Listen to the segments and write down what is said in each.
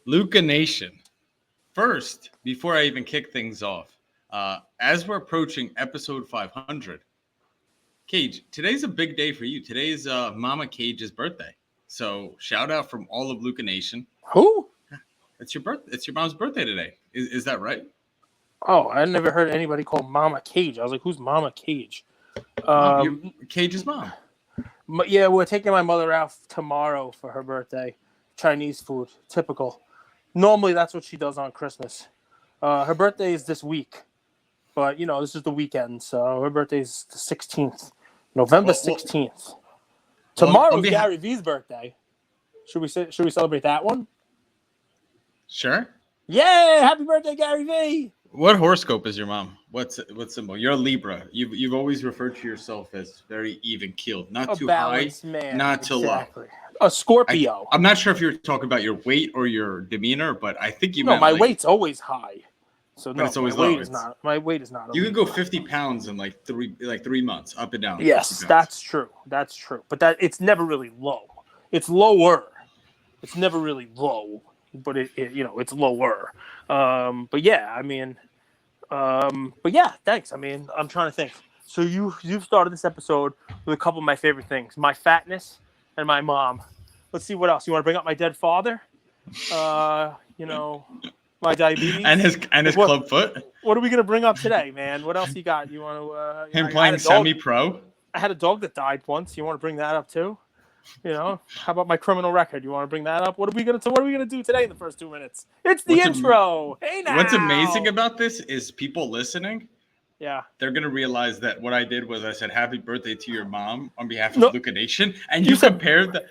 Luca Nation. First, before I even kick things off, as we're approaching episode 500, Cage, today's a big day for you. Today's Mama Cage's birthday. So shout out from all of Luca Nation. Who? It's your birth. It's your mom's birthday today. Is that right? Oh, I never heard anybody call Mama Cage. I was like, who's Mama Cage? Cage's mom. Yeah, we're taking my mother out tomorrow for her birthday. Chinese food, typical. Normally, that's what she does on Christmas. Her birthday is this week, but this is the weekend, so her birthday is the 16th, November 16th. Tomorrow's Gary V's birthday. Should we celebrate that one? Sure. Yeah, happy birthday, Gary V. What horoscope is your mom? What symbol? You're a Libra. You've always referred to yourself as very even keeled, not too high, man. not too low. A Scorpio. I'm not sure if you're talking about your weight or your demeanor, but I think you. No, my weight's always high. So but it's always my low. weight is not. My weight is not. You can go 50 pounds in like 3 months, up and down. Yes, that's true. That's true. But it's never really low. It's lower. It's never really low, but it's lower. But yeah, thanks. I'm trying to think. So you've started this episode with a couple of my favorite things: my fatness and my mom. Let's see what else. You want to bring up my dead father? My diabetes and his club foot. What are we gonna bring up today, man? What else you got? You want to? Him playing semi-pro. I had a dog that died once. You want to bring that up too? How about my criminal record? You want to bring that up? What are we gonna do today in the first 2 minutes? It's the intro. Hey now. What's amazing about this is people listening. Yeah. They're gonna realize that what I did was I said happy birthday to your mom on behalf of Luca Nation, and you compared the.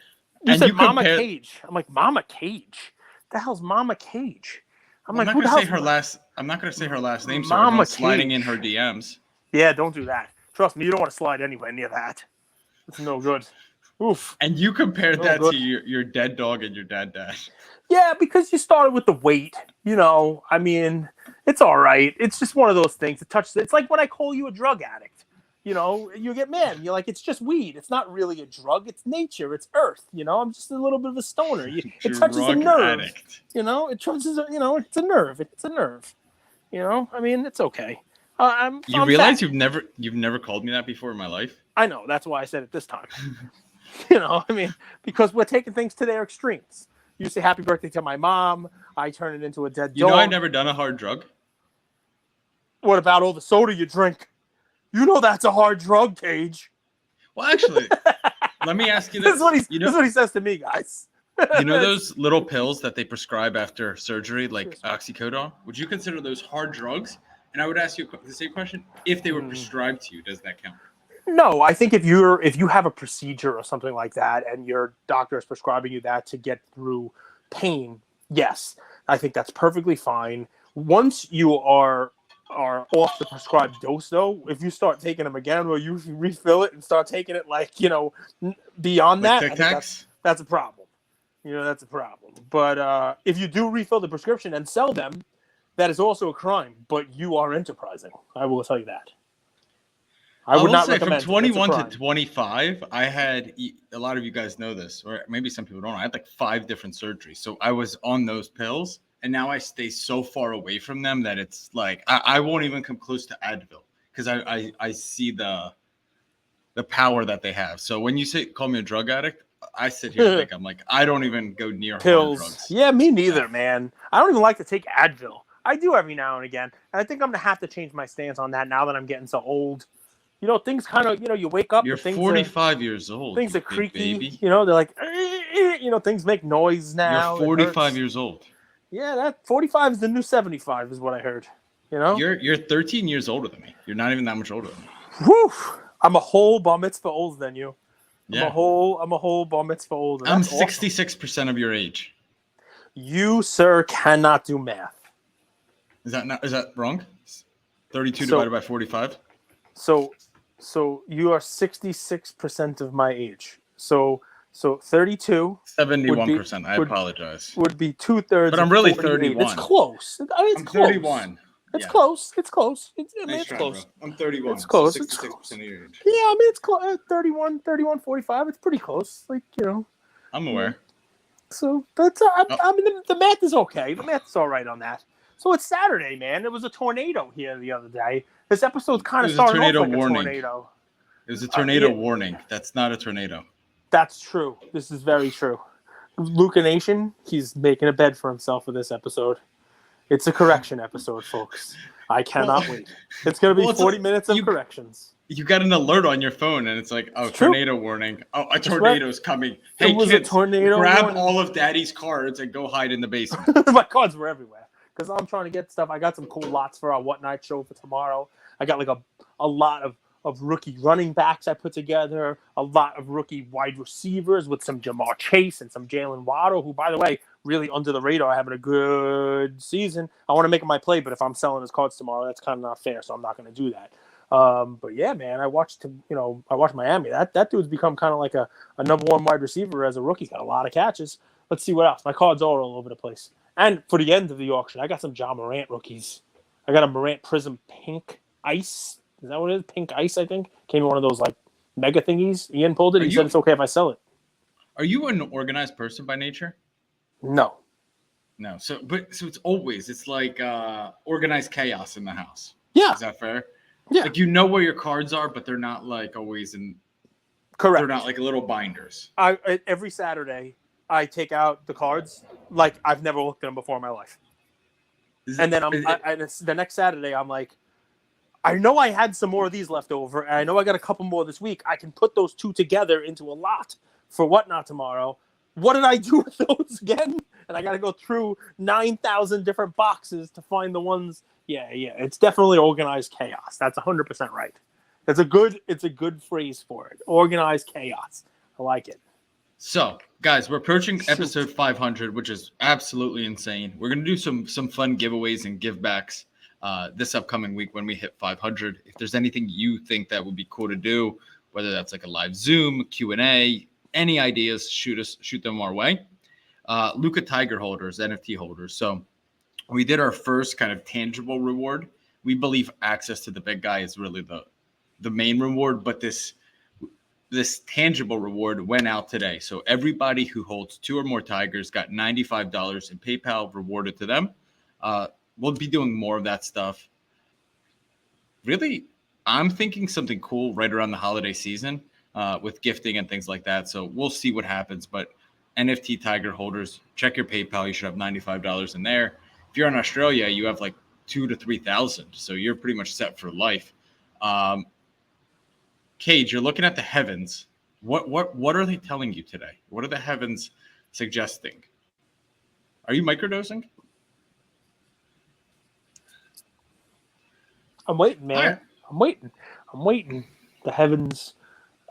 You said Mama Cage. I'm like, Mama Cage. The hell's Mama Cage? I'm like, not gonna say her last. I'm not gonna say her last name. So I'm sliding in her DMs. Yeah, don't do that. Trust me, you don't want to slide anywhere near that. It's no good. Oof. And you compared that to your dead dog and your dad. Yeah, because you started with the weight. It's all right. It's just one of those things. It's like when I call you a drug addict. You get mad. You're like, it's just weed. It's not really a drug. It's nature. It's earth. I'm just a little bit of a stoner. It touches a nerve. Addict. It touches. It's a nerve. It's a nerve. It's okay. You realize you've never called me that before in my life? I know. That's why I said it this time. Because we're taking things to their extremes. You say happy birthday to my mom. I turn it into a dead dog. I've never done a hard drug. What about all the soda you drink? That's a hard drug, Cage. Well, actually, let me ask you this. This is what he says to me, guys. Those little pills that they prescribe after surgery, like oxycodone? Would you consider those hard drugs? And I would ask you the same question. If they were prescribed to you, does that count? No, I think if you have a procedure or something like that and your doctor is prescribing you that to get through pain, yes, I think that's perfectly fine. Once you are off the prescribed dose, though, if you start taking them again, or you refill it and start taking it beyond that, I think that's a problem. That's a problem. But if you do refill the prescription and sell them, that is also a crime. But you are enterprising. I will tell you that. I would not recommend. From 21 to 25, I had a lot of you guys know this, or maybe some people don't. I had like 5 different surgeries, so I was on those pills. And now I stay so far away from them that it's like I won't even come close to Advil because I see the power that they have. So when you call me a drug addict, I sit here and think I'm like I don't even go near pills. Hard drugs. Yeah, me neither, man. I don't even like to take Advil. I do every now and again, and I think I'm gonna have to change my stance on that now that I'm getting so old. Things kind of you wake up. You're 45 years old. Things are creaky. Baby. They're like things make noise now. You're 45 years old. Yeah, that 45 is the new 75 is what I heard. You're 13 years older than me. You're not even that much older than me. Whew. I'm a whole bar mitzvah older than you. Yeah. I'm a whole bar mitzvah older. I'm 66% of your age. You, sir, cannot do math. Is that wrong? 32 divided by 45? So you are 66% of my age. So 32. 71%. I apologize. Would be 2/3. But I'm really 31. It's close. It's I'm close. 31. It's close. It's close. It's Bro. close. I'm 31. It's close. So 66% of your age. Yeah, it's close. 31, 45. It's pretty close. I'm aware. So, but I mean, the math is okay. The math is all right on that. So it's Saturday, man. There was a tornado here the other day. This episode's kind It of was a started off tornado like warning. a tornado. It was a tornado warning. That's not a tornado. That's true. This is very true. Luca Nation, he's making a bed for himself for this episode. It's a correction episode, folks. I cannot wait. It's going to be 40 minutes of corrections. You got an alert on your phone, and it's like, oh, tornado warning. Oh, a tornado's coming. Hey, it was kids, a tornado grab warning. all of Daddy's cards and go hide in the basement. My cards were everywhere because I'm trying to get stuff. I got some cool lots for our What Night show for tomorrow. I got like a lot of rookie running backs I put together, a lot of rookie wide receivers with some Jamar Chase and some Jalen Waddle, who, by the way, really under the radar, having a good season. I want to make him my play, but if I'm selling his cards tomorrow, that's kind of not fair, so I'm not going to do that. But yeah, man, I watched Miami. That dude's become kind of like a number one wide receiver as a rookie. Got a lot of catches. Let's see what else. My cards are all over the place. And for the end of the auction, I got some John Morant rookies. I got a Morant Prism Pink Ice. Is that what it is? Pink Ice, I think. Came in one of those like mega thingies. Ian pulled it. He said it's okay if I sell it. Are you an organized person by nature? No. So it's always, it's like organized chaos in the house. Yeah. Is that fair? Yeah. Like, you know where your cards are, but they're not like always in. Correct. They're not like little binders. Every Saturday I take out the cards like I've never looked at them before in my life. And then the next Saturday I'm like, I know I had some more of these left over, and I know I got a couple more this week. I can put those two together into a lot for Whatnot tomorrow. What did I do with those again? And I got to go through 9,000 different boxes to find the ones. Yeah. It's definitely organized chaos. That's 100% right. It's a good phrase for it. Organized chaos. I like it. So, guys, we're approaching episode 500, which is absolutely insane. We're going to do some fun giveaways and givebacks this upcoming week when we hit 500. If there's anything you think that would be cool to do, whether that's like a live Zoom, Q&A, any ideas, shoot them our way. Luca Tiger holders, NFT holders. So we did our first kind of tangible reward. We believe access to the big guy is really the main reward, but this tangible reward went out today. So everybody who holds 2 or more Tigers got $95 in PayPal rewarded to them. We'll be doing more of that stuff. Really, I'm thinking something cool right around the holiday season with gifting and things like that. So we'll see what happens. But NFT Tiger holders, check your PayPal. You should have $95 in there. If you're in Australia, you have like 2,000 to 3,000. So you're pretty much set for life. Cage, you're looking at the heavens. What are they telling you today? What are the heavens suggesting? Are you microdosing? I'm waiting, man. Right. I'm waiting. The heavens.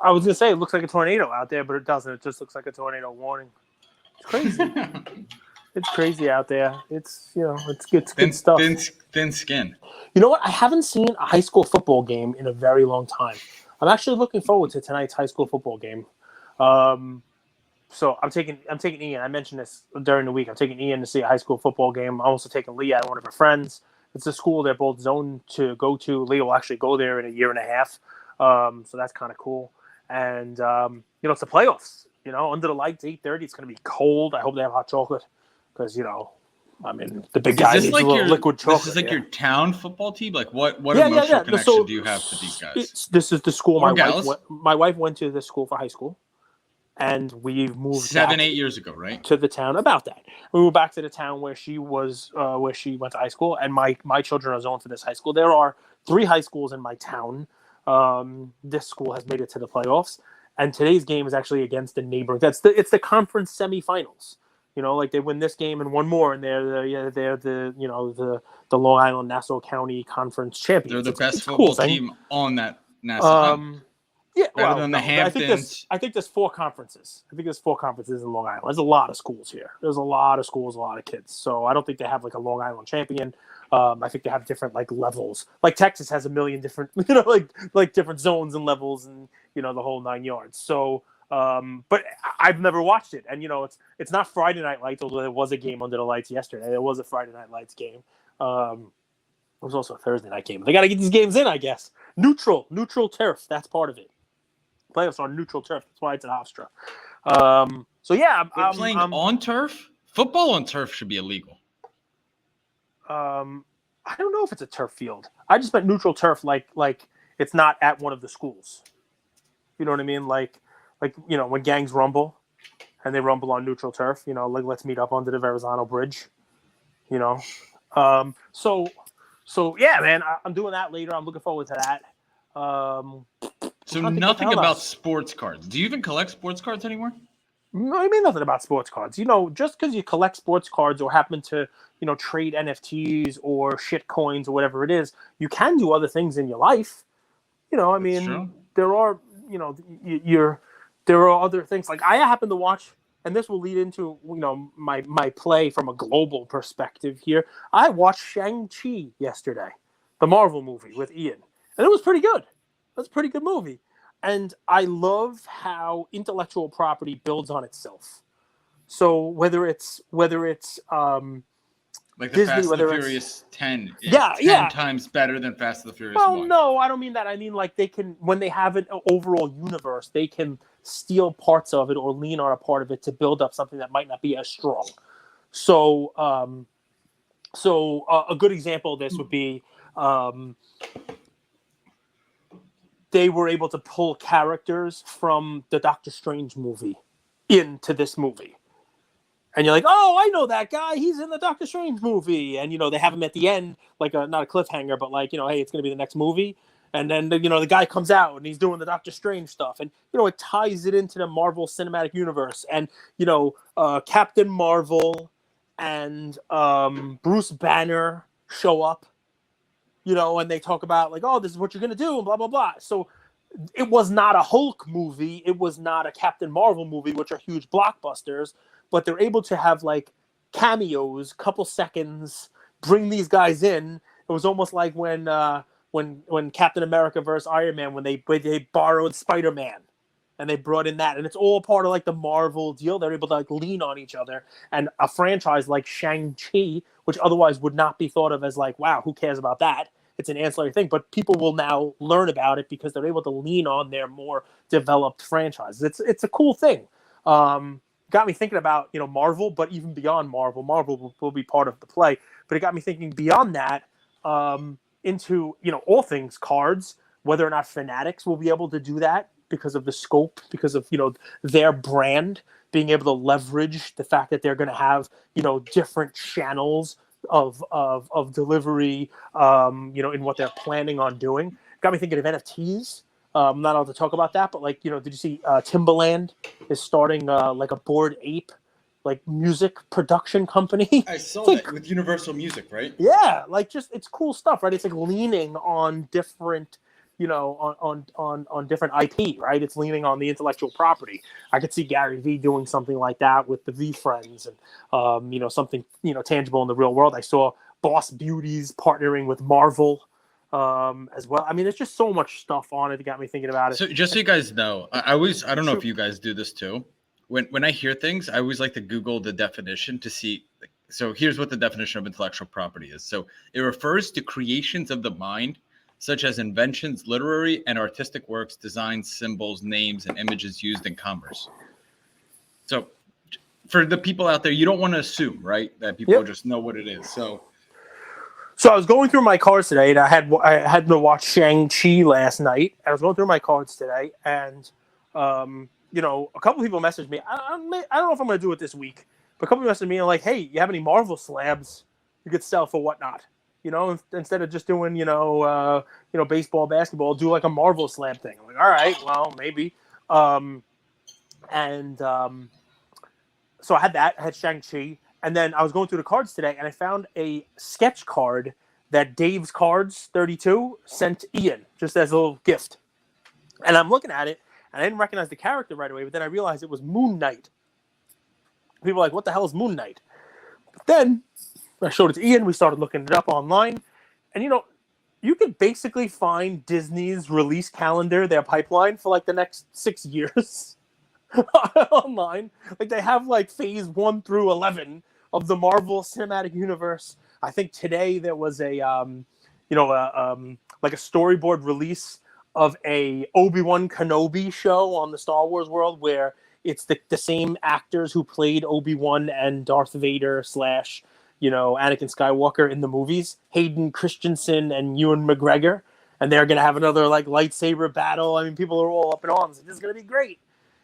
I was gonna say it looks like a tornado out there, but it doesn't. It just looks like a tornado warning. It's crazy. It's crazy out there. It's good stuff. Thin skin. You know what? I haven't seen a high school football game in a very long time. I'm actually looking forward to tonight's high school football game. So I'm taking Ian. I mentioned this during the week. I'm taking Ian to see a high school football game. I'm also taking Leah, one of her friends. It's a school they're both zoned to go to. Leah will actually go there in a year and a half. So that's kind of cool. And, it's the playoffs. Under the lights, 8:30. It's going to be cold. I hope they have hot chocolate because, the big guy needs a little liquid chocolate. This is like your town football team? Like what emotional connection do you have to these guys? This is the school my wife went to this school for high school. And we moved 7-8 years ago, right? To the town about that. We moved back to the town where she was, where she went to high school, and my children are zoned for this high school. There are 3 high schools in my town. This school has made it to the playoffs, and today's game is actually against the neighboring. It's the conference semifinals. They win this game and one more, and they're the Long Island Nassau County Conference champions. They're the best football team on that Nassau. Yeah, better than the Hamptons. I think there's 4 conferences. I think there's 4 conferences in Long Island. There's a lot of schools here. There's a lot of schools, a lot of kids. So I don't think they have like a Long Island champion. I think they have different like levels. Like Texas has a million different, like different zones and levels and the whole 9 yards. So, but I've never watched it, and it's not Friday Night Lights, although there was a game under the lights yesterday. There was a Friday Night Lights game. It was also a Thursday night game. They got to get these games in, I guess. Neutral turf. That's part of it. Playoffs on neutral turf. That's why it's an Hofstra. So yeah, But playing on turf, football on turf should be illegal. I don't know if it's a turf field. I just meant neutral turf, like it's not at one of the schools. You know what I mean? Like when gangs rumble and they rumble on neutral turf. Like let's meet up under the Verrazano Bridge. You know, so yeah, man, I'm doing that later. I'm looking forward to that. So nothing about sports cards. Do you even collect sports cards anymore? No, I mean nothing about sports cards. Just because you collect sports cards or happen to, trade NFTs or shit coins or whatever it is, you can do other things in your life. I mean, true. there are, there are other things. Like I happen to watch, and this will lead into, my play from a global perspective here. I watched Shang-Chi yesterday, the Marvel movie with Ian, and it was pretty good. That's a pretty good movie. And I love how intellectual property builds on itself. So whether it's like the Disney, Fast and the Furious 10 is 10 times better than Fast and the Furious 1. No, I don't mean that. I mean like they can, when they have an overall universe, they can steal parts of it or lean on a part of it to build up something that might not be as strong. So, a good example of this would be they were able to pull characters from the Doctor Strange movie into this movie. And you're like, oh, I know that guy. He's in the Doctor Strange movie. And, they have him at the end, like not a cliffhanger, but like, hey, it's going to be the next movie. And then, the guy comes out and he's doing the Doctor Strange stuff. And, it ties it into the Marvel Cinematic Universe. And, Captain Marvel and Bruce Banner show up. And they talk about like, oh, this is what you're going to do, and blah, blah, blah. So it was not a Hulk movie. It was not a Captain Marvel movie, which are huge blockbusters. But they're able to have like cameos, couple seconds, bring these guys in. It was almost like when Captain America versus Iron Man, when they borrowed Spider-Man. And they brought in that. And it's all part of like the Marvel deal. They're able to like lean on each other. And a franchise like Shang-Chi, which otherwise would not be thought of as like, wow, who cares about that? It's an ancillary thing. But people will now learn about it because they're able to lean on their more developed franchises. It's a cool thing. Got me thinking about, Marvel, but even beyond Marvel. Marvel will be part of the play. But it got me thinking beyond that into, all things cards, whether or not Fanatics will be able to do that because of the scope, because of, their brand, being able to leverage the fact that they're going to have, different channels of delivery, in what they're planning on doing. Got me thinking of NFTs. I'm not allowed to talk about that, but like, did you see Timbaland is starting like a Bored Ape, like music production company? I saw that with Universal Music, right? Yeah, like it's cool stuff, right? It's like leaning on different, on different IP, right? It's leaning on the intellectual property. I could see Gary Vee doing something like that with the V Friends and, something, tangible in the real world. I saw Boss Beauties partnering with Marvel as well. I mean, there's just so much stuff on it that got me thinking about it. So just so you guys know, I don't know if you guys do this too. When I hear things, I always like to Google the definition to see. So here's what the definition of intellectual property is. So it refers to creations of the mind, such as inventions, literary and artistic works, designs, symbols, names, and images used in commerce. So for the people out there, you don't want to assume, right, that people just know what it is. So I was going through my cards today, and I had to watch Shang-Chi last night. I was going through my cards today, and a couple people messaged me. I don't know if I'm going to do it this week, but a couple messaged me and like, hey, you have any Marvel slabs you could sell for whatnot? Instead of just doing, baseball, basketball, do like a Marvel slab thing. I'm like, all right, well, maybe. So I had that. I had Shang-Chi. And then I was going through the cards today, and I found a sketch card that Dave's Cards 32 sent Ian, just as a little gift. And I'm looking at it, and I didn't recognize the character right away, but then I realized it was Moon Knight. People were like, what the hell is Moon Knight? But then I showed it to Ian. We started looking it up online. And, you could basically find Disney's release calendar, their pipeline, for like the next 6 years online. Like they have like phase 1 through 11 of the Marvel Cinematic Universe. I think today there was a, like a storyboard release of a Obi-Wan Kenobi show on the Star Wars world where it's the same actors who played Obi-Wan and Darth Vader slash, Anakin Skywalker in the movies, Hayden Christensen and Ewan McGregor, and they're going to have another like lightsaber battle. I mean, people are all up in arms. This is going to be great.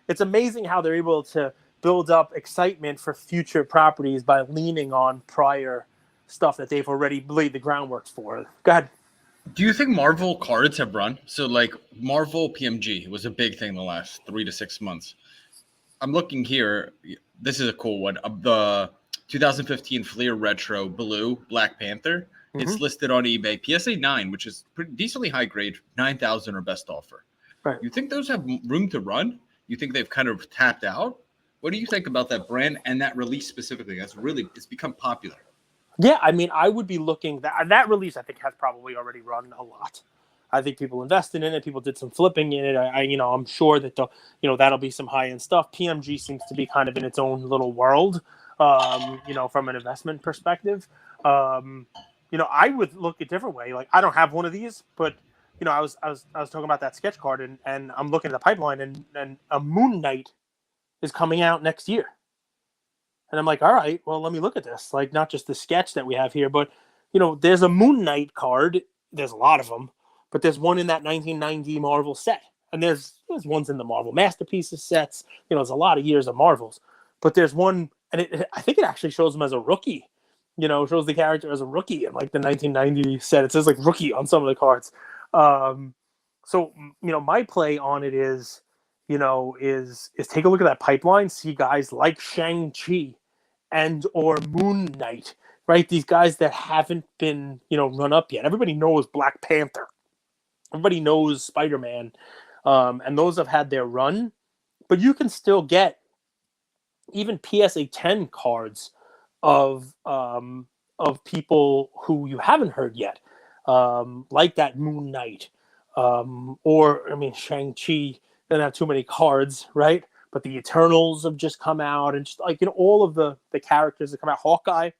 It's amazing how they're able to build up excitement for future properties by leaning on prior stuff that they've already laid the groundwork for. Go ahead. Do you think Marvel cards have run? So like Marvel PMG was a big thing the last 3 to 6 months. I'm looking here. This is a cool one. The 2015 Fleer Retro Blue Black Panther. Mm-hmm. It's listed on eBay. PSA 9, which is pretty decently high grade, 9,000 or best offer. Right. You think those have room to run? You think they've kind of tapped out? What do you think about that brand and that release specifically? It's become popular. Yeah, I mean, I would be looking that release. I think has probably already run a lot. I think people invested in it. People did some flipping in it. I'm sure that that'll be some high end stuff. PMG seems to be kind of in its own little world, from an investment perspective. I would look a different way. Like, I don't have one of these, but I was talking about that sketch card, and I'm looking at the pipeline, and a Moon Knight is coming out next year. And I'm like, all right, well, let me look at this. Like, not just the sketch that we have here, but, there's a Moon Knight card. There's a lot of them, but there's one in that 1990 Marvel set. And there's ones in the Marvel Masterpieces sets. There's a lot of years of Marvels. But there's one, and I think it actually shows him as a rookie. Shows the character as a rookie in, like, the 1990 set. It says, like, rookie on some of the cards. So, my play on it is take a look at that pipeline, see guys like Shang-Chi and or Moon Knight, right? These guys that haven't been, run up yet. Everybody knows Black Panther. Everybody knows Spider-Man. And those have had their run. But you can still get even PSA 10 cards of people who you haven't heard yet, like that Moon Knight. Shang-Chi doesn't have too many cards, right? But the Eternals have just come out, and just like all of the characters that come out. Hawkeye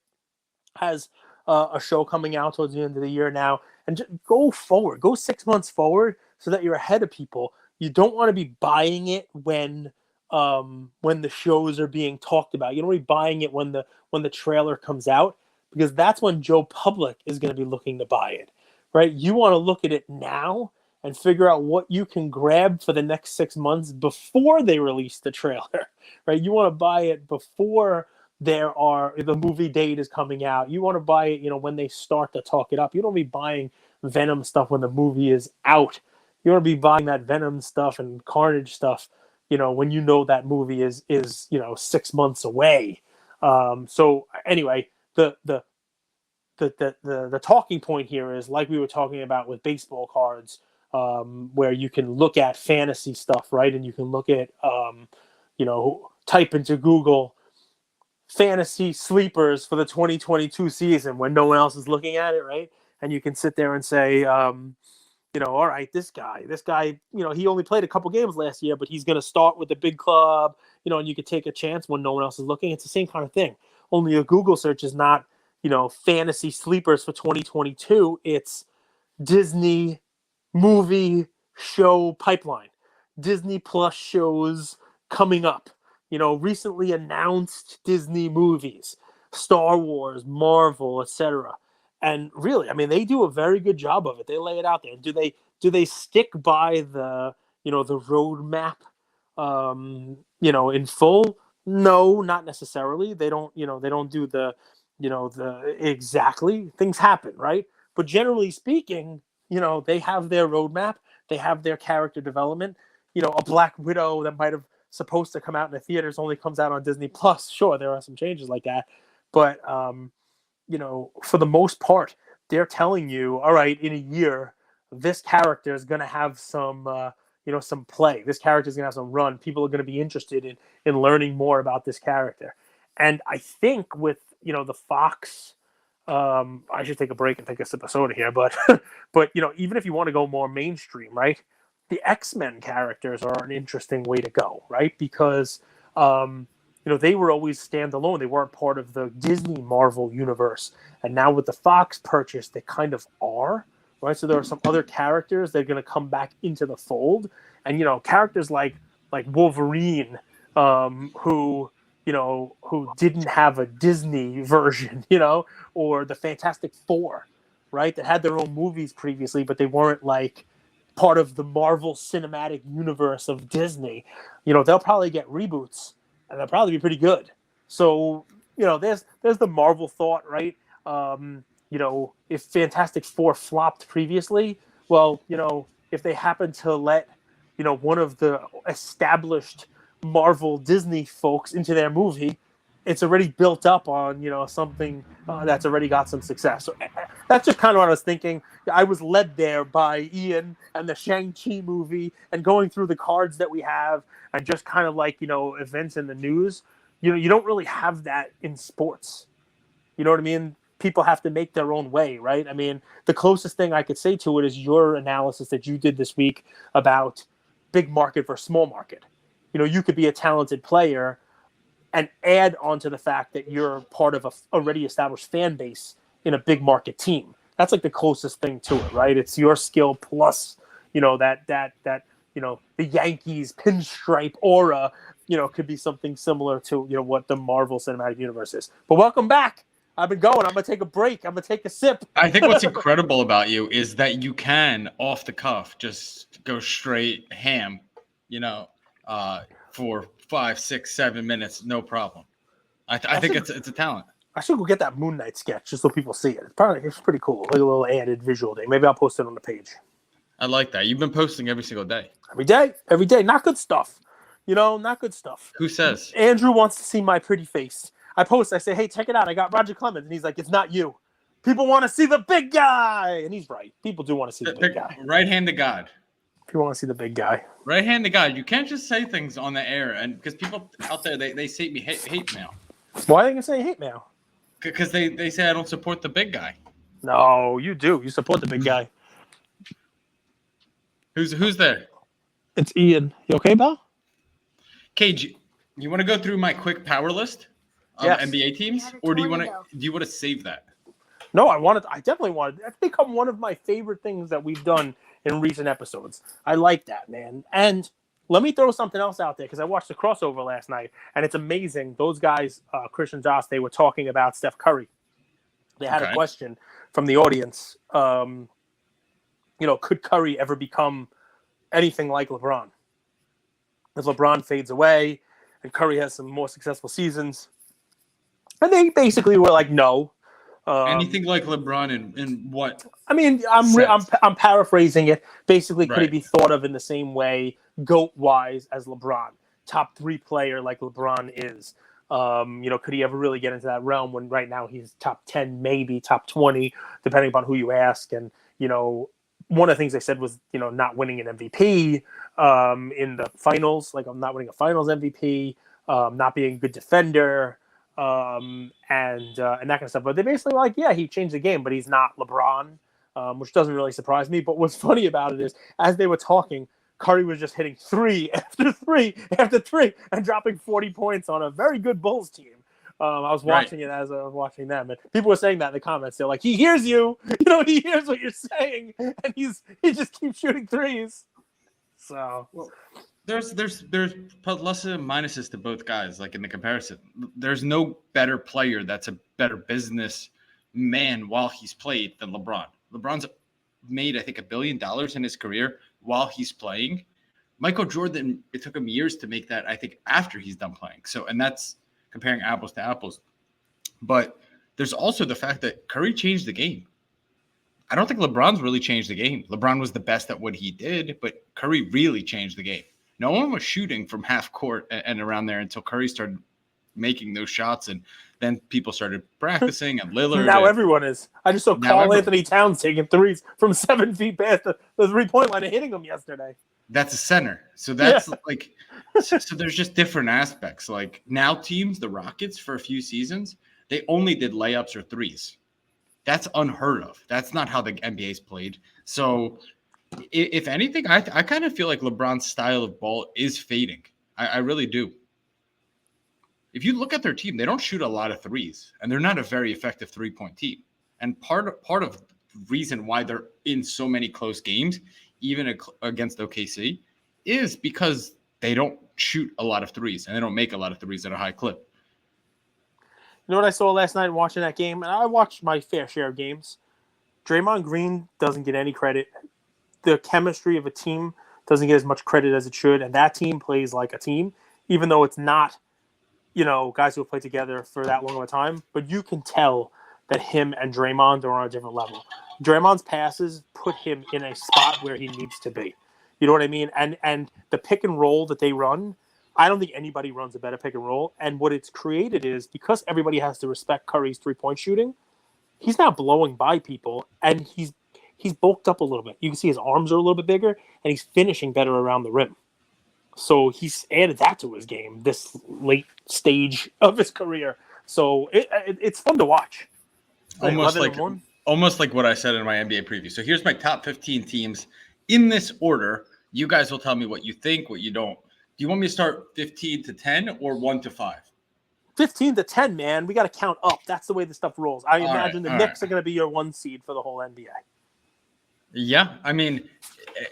has a show coming out towards the end of the year now, and just go forward, go 6 months forward, so that you're ahead of people. You don't want to be buying it when the shows are being talked about. You don't want to be buying it when the trailer comes out, because that's when Joe Public is going to be looking to buy it, right? You want to look at it now and figure out what you can grab for the next 6 months before they release the trailer, right? You want to buy it before the movie date is coming out. You want to buy it, when they start to talk it up. You don't be buying Venom stuff when the movie is out. You want to be buying that Venom stuff and Carnage stuff, when that movie is 6 months away. So anyway, the talking point here is, like we were talking about with baseball cards, where you can look at fantasy stuff, right? And you can look at, type into Google fantasy sleepers for the 2022 season when no one else is looking at it, right? And you can sit there and say, all right, this guy, he only played a couple games last year, but he's going to start with the big club, and you could take a chance when no one else is looking. It's the same kind of thing. Only a Google search is not, fantasy sleepers for 2022. It's Disney movie show pipeline, Disney Plus shows coming up, recently announced Disney movies, Star Wars, Marvel, etc. And really, I mean, they do a very good job of it. They lay it out there. Do they stick by the the roadmap in full? No, not necessarily. They don't do the exactly. Things happen, right? But generally speaking, they have their roadmap. They have their character development. A Black Widow that might have supposed to come out in the theaters only comes out on Disney Plus. Sure, there are some changes like that, but for the most part, they're telling you, all right, in a year, this character is going to have some some play. This character is going to have some run. People are going to be interested in learning more about this character. And I think with the Fox. I should take a break and take a sip of soda here, but even if you want to go more mainstream, right? The X-Men characters are an interesting way to go, right? Because they were always standalone. They weren't part of the Disney Marvel universe, and now with the Fox purchase, they kind of are, right? So there are some other characters that are going to come back into the fold, and characters like Wolverine, who who didn't have a Disney version, or the Fantastic Four, right? That had their own movies previously, but they weren't like part of the Marvel Cinematic Universe of Disney. They'll probably get reboots, and they'll probably be pretty good. So, there's the Marvel thought, right? If Fantastic Four flopped previously, well, if they happen to let, one of the established Marvel Disney folks into their movie, it's already built up on something that's already got some success. So that's just kind of what I was thinking. I was led there by Ian and the Shang-Chi movie and going through the cards that we have and just kind of like events in the news. You don't really have that in sports. You know what I mean? People have to make their own way, right? I mean, the closest thing I could say to it is your analysis that you did this week about big market versus small market. You could be a talented player and add on to the fact that you're part of a already established fan base in a big market team. That's like the closest thing to it, right? It's your skill plus, that the Yankees pinstripe aura, could be something similar to, what the Marvel Cinematic Universe is. But welcome back. I've been going. I'm going to take a break. I'm going to take a sip. I think what's incredible about you is that you can, off the cuff, just go straight ham, for 5, 6, 7 minutes, no problem. I think it's a talent. I should go get that Moon Knight sketch just so people see it. It's pretty cool. Like a little added visual thing. Maybe I'll post it on the page. I like that. You've been posting every single day. Every day. Not good stuff. Not good stuff. Who says? Andrew wants to see my pretty face. I post, I say, hey, check it out. I got Roger Clemens. And he's like, it's not you. People want to see the big guy. And he's right. People do want to see the big guy. Right hand to God. People want to see the big guy. Right hand to God. You can't just say things on the air. And because people out there, they say me hate mail. Why are they going to say hate mail? Because they say I don't support the big guy. No, you do. You support the big guy. Who's there? It's Ian. You okay, Bal? Cage, you want to go through my quick power list of NBA teams, or do you want to save that? No, I definitely wanted. That's become one of my favorite things that we've done in recent episodes. I like that, man. And let me throw something else out there because I watched the crossover last night, and it's amazing. Those guys, Chris and Josh, they were talking about Steph Curry. They had a question from the audience. Could Curry ever become anything like LeBron? As LeBron fades away and Curry has some more successful seasons. And they basically were like, no. Anything like LeBron in what? I mean, I'm paraphrasing it. Basically, could he be thought of in the same way, GOAT-wise, as LeBron? Top 3 player like LeBron is. Could he ever really get into that realm when right now he's top 10, maybe top 20, depending upon who you ask. And, one of the things they said was, not winning an MVP in the finals. Like, I'm not winning a finals MVP, not being a good defender, and that kind of stuff. But they basically were like, yeah, he changed the game, but he's not LeBron, which doesn't really surprise me. But what's funny about it is, as they were talking, Curry was just hitting 3 after 3 after 3 and dropping 40 points on a very good Bulls team. I was watching it as I was watching them, and people were saying that in the comments. They're like, "He hears you, he hears what you're saying, and he just keeps shooting threes." So there's pluses and minuses to both guys. Like in the comparison, there's no better player that's a better business man while he's played than LeBron. LeBron's made, I think, $1 billion in his career while he's playing. Michael Jordan, it took him years to make that, I think, after he's done playing. So, and that's comparing apples to apples. But there's also the fact that Curry changed the game. I don't think LeBron's really changed the game. LeBron was the best at what he did, but Curry really changed the game. No one was shooting from half court and around there until Curry started making those shots, and then people started practicing, and Lillard. Now everyone is. I just saw Karl Anthony Towns taking threes from 7 feet past the 3-point line and hitting them yesterday. That's a center. So that's so there's just different aspects. Like now teams, the Rockets for a few seasons, they only did layups or threes. That's unheard of. That's not how the NBA's played. So if anything, I kind of feel like LeBron's style of ball is fading. I really do. If you look at their team, they don't shoot a lot of threes, and they're not a very effective 3-point team. And part of the reason why they're in so many close games, even against OKC, is because they don't shoot a lot of threes and they don't make a lot of threes at a high clip. You know what I saw last night watching that game? And I watched my fair share of games. Draymond Green doesn't get any credit. The chemistry of a team doesn't get as much credit as it should. And that team plays like a team, even though it's not, guys who have played together for that long of a time. But you can tell that him and Draymond are on a different level. Draymond's passes put him in a spot where he needs to be. You know what I mean? And the pick and roll that they run, I don't think anybody runs a better pick and roll. And what it's created is, because everybody has to respect Curry's three-point shooting, he's now blowing by people, and he's bulked up a little bit. You can see his arms are a little bit bigger, and he's finishing better around the rim. So he's added that to his game this late stage of his career. So it's fun to watch. Almost like what I said in my NBA preview. So here's my top 15 teams in this order. You guys will tell me what you think, what you don't. Do you want me to start 15 to 10 or 1 to 5? 15 to 10, man. We got to count up. That's the way this stuff rolls. I imagine the Knicks are going to be your 1 seed for the whole NBA. Yeah, I mean,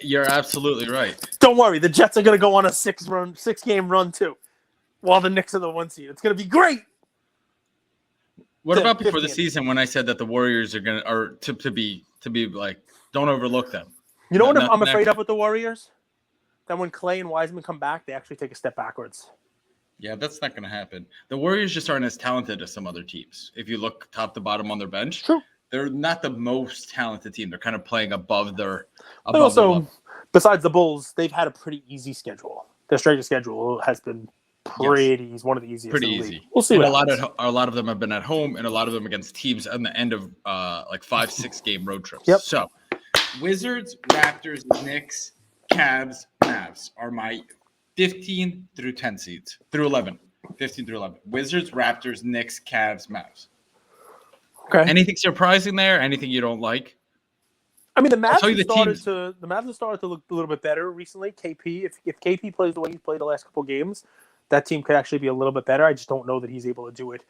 you're absolutely right. Don't worry. The Jets are going to go on a 6-game run too, while the Knicks are the 1 seed. It's going to be great. What about before the season when I said that the Warriors are to be like, don't overlook them? You know what I'm afraid of with the Warriors? That when Clay and Wiseman come back, they actually take a step backwards. Yeah, that's not going to happen. The Warriors just aren't as talented as some other teams. If you look top to bottom on their bench, true. They're not the most talented team. They're kind of playing above their. But also, besides the Bulls, they've had a pretty easy schedule. Their straight schedule has been pretty. Yes. One of the easiest. Pretty easy. We'll see. A lot of them have been at home, and a lot of them against teams on the end of like 5-6 game road trips. Yep. So, Wizards, Raptors, Knicks, Cavs, Mavs are my 15 through 10 seeds through 11. 15 through 11. Wizards, Raptors, Knicks, Cavs, Mavs. Okay. Anything surprising there? Anything you don't like? I mean, the Mavs have started to look a little bit better recently. KP, if KP plays the way he's played the last couple of games, that team could actually be a little bit better. I just don't know that he's able to do it.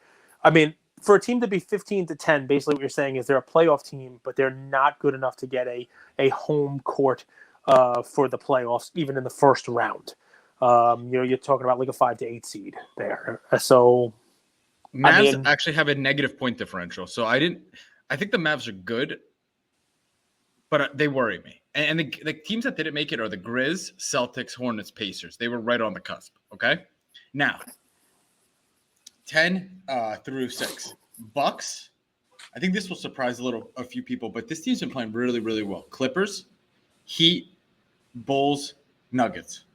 I mean, for a team to be 15 to 10, basically what you're saying is they're a playoff team, but they're not good enough to get a home court for the playoffs, even in the first round. You're talking about like a 5 to 8 seed there. So Mavs actually have a negative point differential. So I think the Mavs are good, but they worry me. And the teams that didn't make it are the Grizz, Celtics, Hornets, Pacers. They were right on the cusp. Okay. Now, 10 through 6. Bucks. I think this will surprise a few people, but this team's been playing really, really well. Clippers, Heat, Bulls, Nuggets.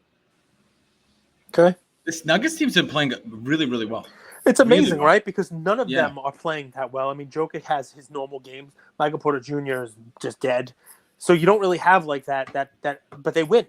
Okay. This Nuggets team's been playing really, really well. It's amazing, really, right? Because none of them are playing that well. I mean, Jokic has his normal games. Michael Porter Jr. is just dead. So you don't really have like that, but they win.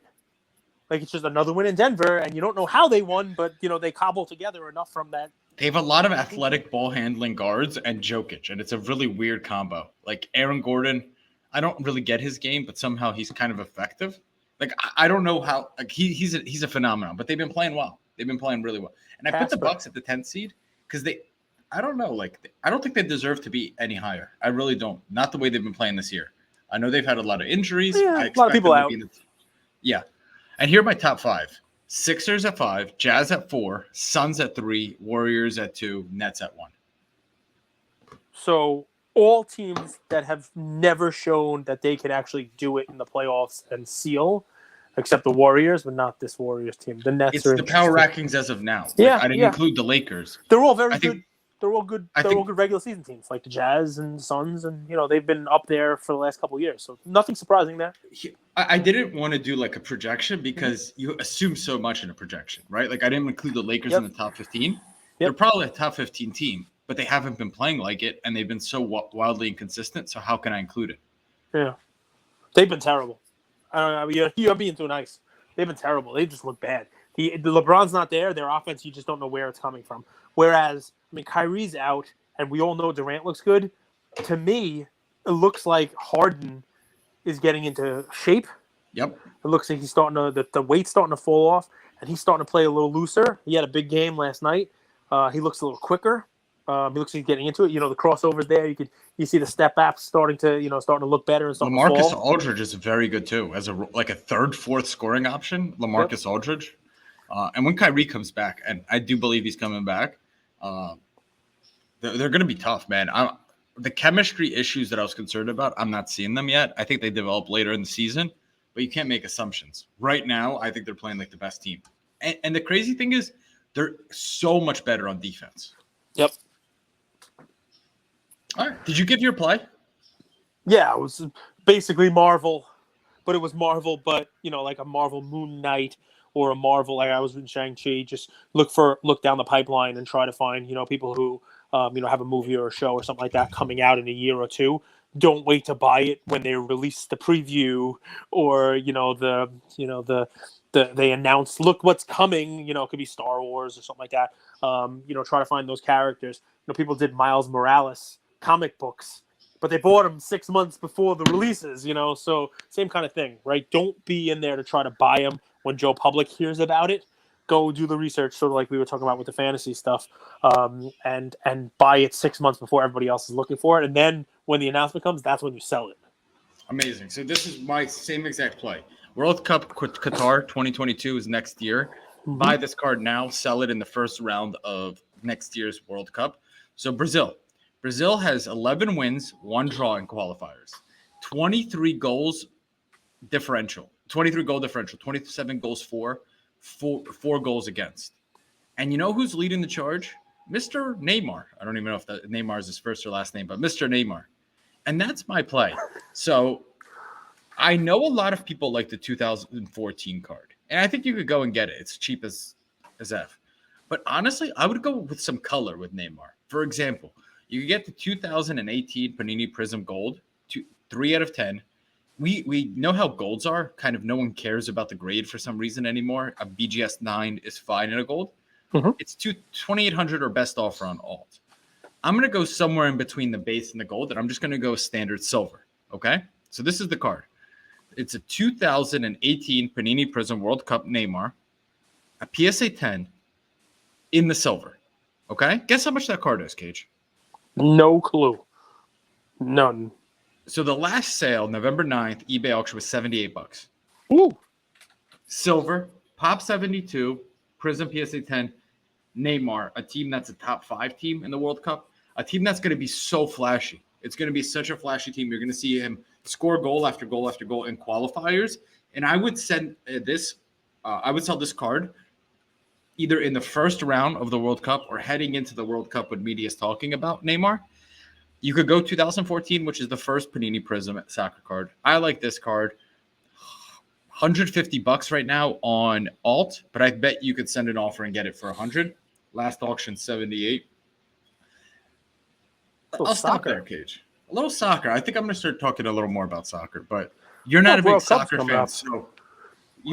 Like, it's just another win in Denver, and you don't know how they won, but, they cobble together enough from that. They have a lot of athletic ball-handling guards and Jokic, and it's a really weird combo. Like, Aaron Gordon, I don't really get his game, but somehow he's kind of effective. Like, I don't know how – like he's a phenomenon, but they've been playing well. They've been playing really well. And I put the Bucks at the 10th seed because I don't know. Like, I don't think they deserve to be any higher. I really don't. Not the way they've been playing this year. I know they've had a lot of injuries. Yeah, a lot of people out. Yeah. And here are my top 5. Sixers at 5, Jazz at 4, Suns at 3, Warriors at 2, Nets at 1. So all teams that have never shown that they can actually do it in the playoffs and seal, except the Warriors, but not this Warriors team. The Nets it's the power rankings as of now. Yeah, I didn't include the Lakers. They're all very good. They're all good. They're all good regular season teams, like the Jazz and Suns, and they've been up there for the last couple of years. So nothing surprising there. I didn't want to do like a projection because you assume so much in a projection, right? Like I didn't include the Lakers in the top 15. They're probably a top 15 team, but they haven't been playing like it, and they've been so wildly inconsistent. So how can I include it? Yeah, they've been terrible. I don't know. You're being too nice. They've been terrible. They just look bad. The LeBron's not there. Their offense, you just don't know where it's coming from. Whereas, I mean, Kyrie's out, and we all know Durant looks good. To me, it looks like Harden is getting into shape. Yep. It looks like he's starting to the weight's starting to fall off, and he's starting to play a little looser. He had a big game last night. He looks a little quicker. He looks like he's getting into it. The crossovers there. You see the step backs starting to look better and starting LaMarcus to fall. Aldridge is very good too, as a third, fourth scoring option. LaMarcus Aldridge. And when Kyrie comes back, and I do believe he's coming back, they're going to be tough, man. The chemistry issues that I was concerned about, I'm not seeing them yet. I think they develop later in the season, but you can't make assumptions. Right now, I think they're playing like the best team. And the crazy thing is, they're so much better on defense. Yep. All right. Did you give your play? Yeah, it was basically Marvel, but it was Marvel, but like a Marvel Moon Knight or a Marvel like I was in Shang-Chi. Just look down the pipeline and try to find people who have a movie or a show or something like that coming out in a year or two. Don't wait to buy it when they release the preview or they announce, look what's coming. It could be Star Wars or something like that. Try to find those characters. People did Miles Morales comic books, but they bought them 6 months before the releases. So same kind of thing, right? Don't be in there to try to buy them when Joe Public hears about it. Go do the research, sort of like we were talking about with the fantasy stuff, and buy it 6 months before everybody else is looking for it. And then when the announcement comes, that's when you sell it. Amazing. So this is my same exact play. World Cup Qatar 2022 is next year. Mm-hmm. Buy this card now, sell it in the first round of next year's World Cup. So Brazil has 11 wins, 1 draw in qualifiers, 23 goals differential, 27 goals for, 4 goals against. And you know who's leading the charge? Mr. Neymar. I don't even know if Neymar is his first or last name, but Mr. Neymar. And that's my play. So I know a lot of people like the 2014 card, and I think you could go and get it. It's cheap as F. But honestly, I would go with some color with Neymar. For example, you could get the 2018 Panini Prism Gold, 3 out of 10. We know how golds are. Kind of no one cares about the grade for some reason anymore. A BGS 9 is fine in a gold. Mm-hmm. It's 2,800 or best offer on alt. I'm going to go somewhere in between the base and the gold, and I'm just going to go standard silver. Okay? So this is the card. It's a 2018 Panini Prism World Cup Neymar, a PSA 10 in the silver. Okay? Guess how much that card is, Cage? No clue. None. So the last sale, November 9th, eBay auction was $78. Ooh. Silver, Pop 72, Prism PSA 10, Neymar, a team that's a top 5 team in the World Cup, a team that's going to be so flashy. It's going to be such a flashy team. You're going to see him score goal after goal after goal in qualifiers. And I would send I would sell this card either in the first round of the World Cup or heading into the World Cup when media is talking about Neymar. You could go 2014, which is the first Panini Prism soccer card. I like this card. $150 right now on alt, but I bet you could send an offer and get it for $100. Last auction, $78. I'll stop there, Cage. A little soccer. I think I'm going to start talking a little more about soccer, but you're not a big soccer fan, so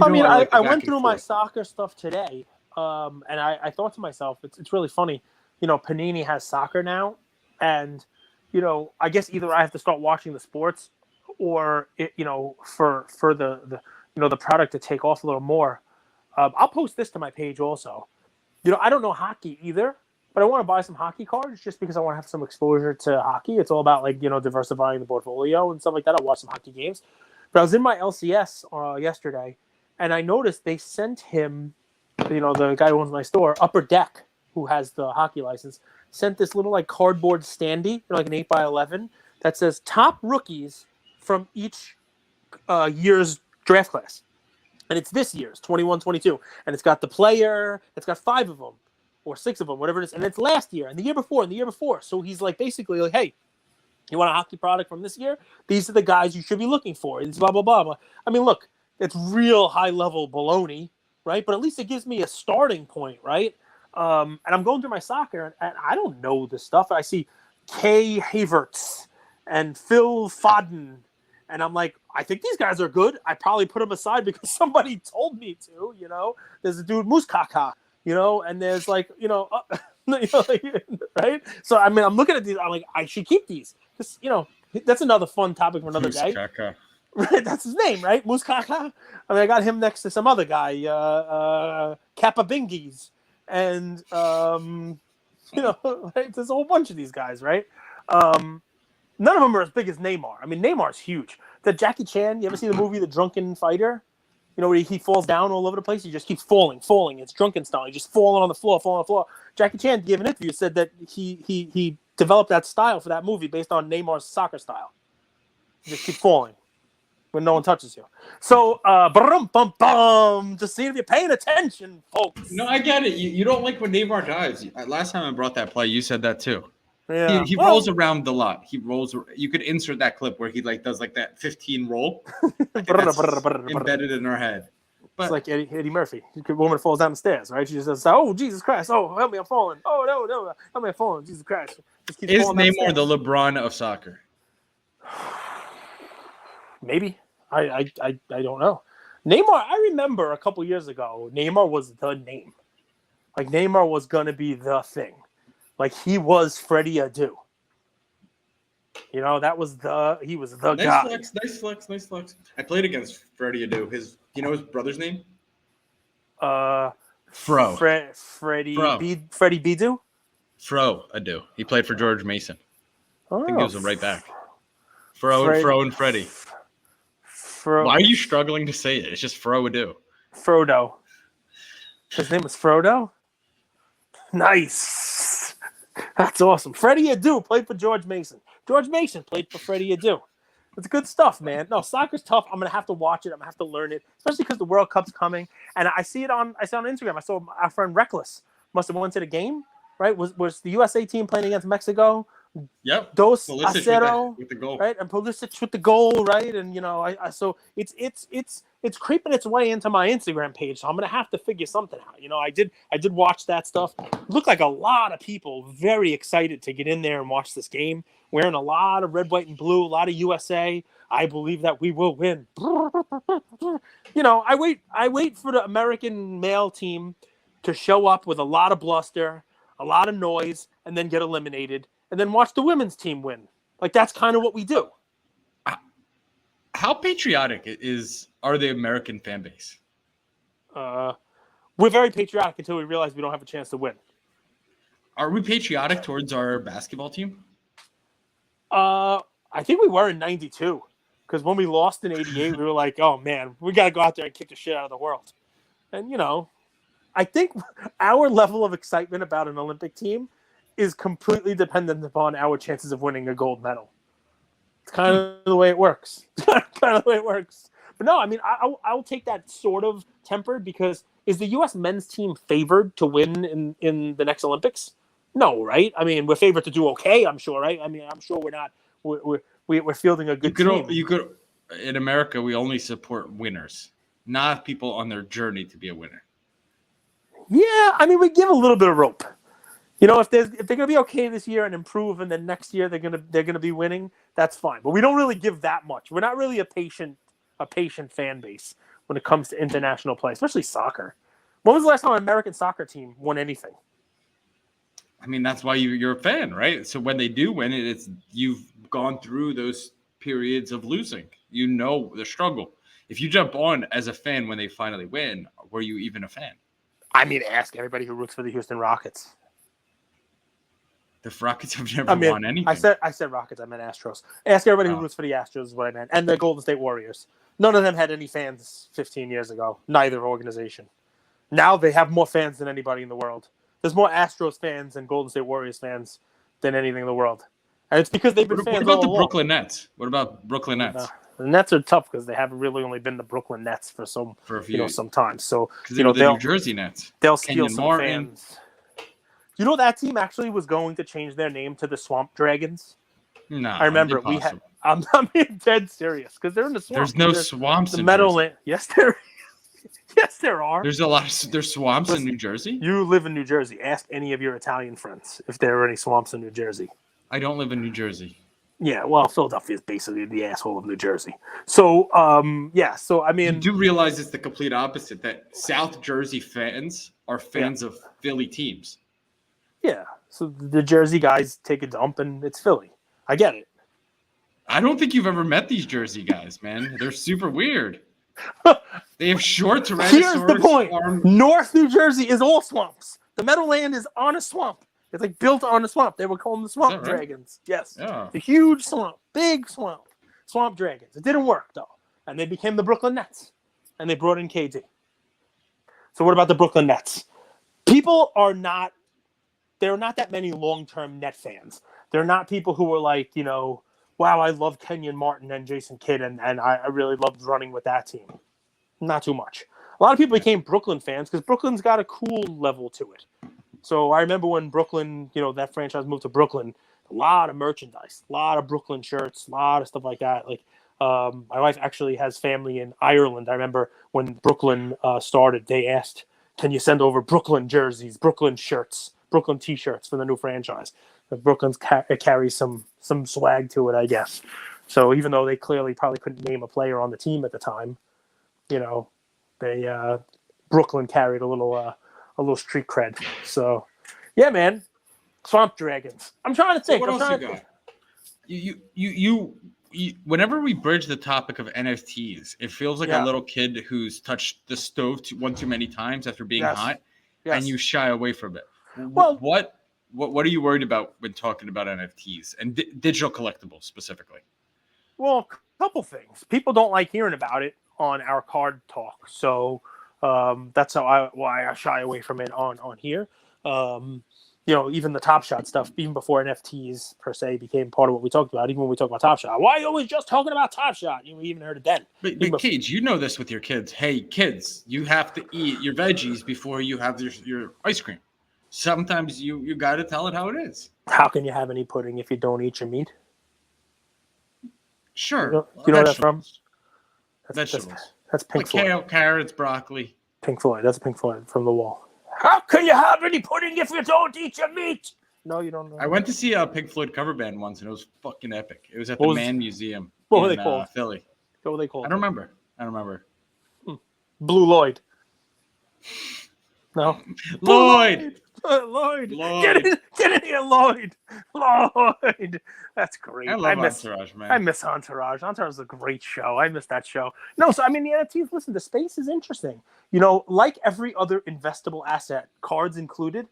I went through my soccer stuff today, and I thought to myself, it's really funny. Panini has soccer now, and I guess either I have to start watching the sports, or for the product to take off a little more. I'll post this to my page also. I don't know hockey either, but I want to buy some hockey cards just because I want to have some exposure to hockey. It's all about diversifying the portfolio and stuff like that. I'll watch some hockey games. But I was in my LCS yesterday, and I noticed they sent him, the guy who owns my store, Upper Deck, who has the hockey license, sent this little cardboard standee, like an 8x11, that says top rookies from each year's draft class. And it's this year's, 21-22. And it's got the player, it's got 5 of them, or 6 of them, whatever it is. And it's last year, and the year before, and the year before. So he's basically hey, you want a hockey product from this year? These are the guys you should be looking for. It's blah, blah, blah. I mean, look, it's real high-level baloney, right? But at least it gives me a starting point, right? And I'm going through my soccer, and I don't know this stuff. I see Kay Havertz and Phil Foden, and I'm like, I think these guys are good. I probably put them aside because somebody told me to, There's a dude, Muskaka, and there's right? So, I mean, I'm looking at these. I'm like, I should keep these. Because, that's another fun topic for another day. Right, that's his name, right? Muskaka. I mean, I got him next to some other guy, Kappa Bingies. And, right? There's a whole bunch of these guys, right? None of them are as big as Neymar. I mean, Neymar's huge. The Jackie Chan, you ever see the movie The Drunken Fighter? You know, where he falls down all over the place. He just keeps falling. It's drunken style. He's just falling on the floor. Jackie Chan gave an interview, said that he developed that style for that movie based on Neymar's soccer style. You just keep falling when no one touches you. So, just seeing if you're paying attention, folks. No, I get it. You don't like when Neymar dives. Last time I brought that play, you said that too. Yeah. He rolls around a lot. He rolls. You could insert that clip where he like does like that 15 roll. Embedded in our head. But it's like Eddie Murphy. The woman falls down the stairs, right? She just says, "Oh Jesus Christ! Oh help me, I'm falling! Oh no, help me, I'm falling! Jesus Christ!" Just keeps is falling down Neymar the LeBron of soccer? Maybe. I don't know. Neymar. I remember a couple years ago, Neymar was the name. Like Neymar was gonna be the thing. Like he was Freddie Adu. You know, he was the guy. Nice flex. I played against Freddie Adu. You know his brother's name? Fro. Freddie Bidu? Fro Adu. He played for George Mason. Oh, I think he was a right back. Fro and Freddie. Why are you struggling to say it? It's just Fro Adu. Frodo. His name was Frodo? Nice. That's awesome. Freddie Adu played for George Mason. George Mason played for Freddie Adu. It's good stuff, man. No, soccer's tough. I'm gonna have to watch it. I'm gonna have to learn it, especially because the World Cup's coming. And I saw it on Instagram. I saw our friend Reckless must have went to the game, right? Was the USA team playing against Mexico? Yep. Dos Pulisic Acero, with the goal, right? And Pulisic with the goal, right? And you know, so it's creeping its way into my Instagram page. So I'm gonna have to figure something out. You know, I did watch that stuff. It looked like a lot of people very excited to get in there and watch this game, wearing a lot of red, white, and blue, a lot of USA. I believe that we will win. You know, I wait for the American male team to show up with a lot of bluster, a lot of noise, and then get eliminated. And then watch the women's team win. Like, that's kind of what we do. How patriotic are the American fan base? We're very patriotic until we realize we don't have a chance to win. Are we patriotic towards our basketball team? I think we were in 92. Because when we lost in 88, we were like, oh, man, we got to go out there and kick the shit out of the world. And, you know, I think our level of excitement about an Olympic team is completely dependent upon our chances of winning a gold medal. It's kind of the way it works. But no, I mean, I'll take that sort of tempered because is the U.S. men's team favored to win in the next Olympics? No, right? I mean, we're favored to do okay, I'm sure, right? I mean, I'm sure we're not. We're fielding a good team. In America, we only support winners, not people on their journey to be a winner. Yeah, I mean, we give a little bit of rope. You know, if they're gonna be okay this year and improve, and then next year they're gonna be winning, that's fine. But we don't really give that much. We're not really a patient fan base when it comes to international play, especially soccer. When was the last time an American soccer team won anything? I mean, that's why you're a fan, right? So when they do win it, you've gone through those periods of losing. You know the struggle. If you jump on as a fan when they finally win, were you even a fan? I mean, ask everybody who roots for the Houston Rockets. The Rockets have never won anything. I said Rockets. I meant Astros. Ask everybody who roots for the Astros is what I meant. And the Golden State Warriors. None of them had any fans 15 years ago. Neither organization. Now they have more fans than anybody in the world. There's more Astros fans and Golden State Warriors fans than anything in the world. And it's because they've been fans all along. What about the Brooklyn Nets? What about Brooklyn Nets? The Nets are tough because they haven't really only been the Brooklyn Nets for some time. So the New Jersey Nets. They'll steal some fans. You know that team actually was going to change their name to the Swamp Dragons? No, I remember impossible. I'm being dead serious because they're in the swamp. There's no swamps in Meadowland. Yes, there. Yes, there are. There's swamps in New Jersey. You live in New Jersey. Ask any of your Italian friends if there are any swamps in New Jersey. I don't live in New Jersey. Yeah, well, Philadelphia is basically the asshole of New Jersey. So, So I mean, you do realize it's the complete opposite. That South Jersey fans are fans of Philly teams. Yeah, so the Jersey guys take a dump, and it's Philly. I get it. I don't think you've ever met these Jersey guys, man. They're super weird. They have short Tyrannosaurus. Here's the point. North New Jersey is all swamps. The Meadowland is on a swamp. It's like built on a swamp. They were calling them Swamp Dragons. Yes. Yeah. The huge swamp. Big swamp. Swamp Dragons. It didn't work, though. And they became the Brooklyn Nets. and they brought in KD. So what about the Brooklyn Nets? People are not. There are not that many long-term Net fans. They're not people who are like, wow, I love Kenyon Martin and Jason Kidd, and I really loved running with that team. Not too much. A lot of people became Brooklyn fans because Brooklyn's got a cool level to it. So I remember when Brooklyn, that franchise moved to Brooklyn, a lot of merchandise, a lot of Brooklyn shirts, a lot of stuff like that. Like my wife actually has family in Ireland. I remember when Brooklyn started, they asked, can you send over Brooklyn jerseys, Brooklyn shirts, Brooklyn T-shirts for the new franchise? Brooklyn's carries some swag to it, I guess. So even though they clearly probably couldn't name a player on the team at the time, they Brooklyn carried a little street cred. So yeah, man, Swamp Dragons. I'm trying to think. So what else you got? You whenever we bridge the topic of NFTs, it feels like a little kid who's touched the stove one too many times after being hot, and you shy away from it. Well, what are you worried about when talking about NFTs and digital collectibles specifically? Well, a couple things. People don't like hearing about it on our card talk, so that's why I shy away from it on here. Even the Top Shot stuff, even before NFTs per se became part of what we talked about, even when we talk about Top Shot. Why are you always just talking about Top Shot? We even heard it then. But Cage, you know this with your kids. Hey, kids, you have to eat your veggies before you have your ice cream. Sometimes you got to tell it how it is. How can you have any pudding if you don't eat your meat? Sure. Do you know where that's from? Vegetables. That's Pink Floyd. Kale, carrots, broccoli. Pink Floyd. That's Pink Floyd from The Wall. How can you have any pudding if you don't eat your meat? No, you don't know. I went to see a Pink Floyd cover band once, and it was fucking epic. It was at the Man Museum what were they called? Philly. What were they called? I don't remember. Blue Lloyd. No. Lloyd. Lloyd. Get in here, Lloyd. Lloyd. That's great. I love Entourage, man. I miss Entourage. Entourage is a great show. I miss that show. No, so the NFTs, listen, the space is interesting. Like every other investable asset, cards included,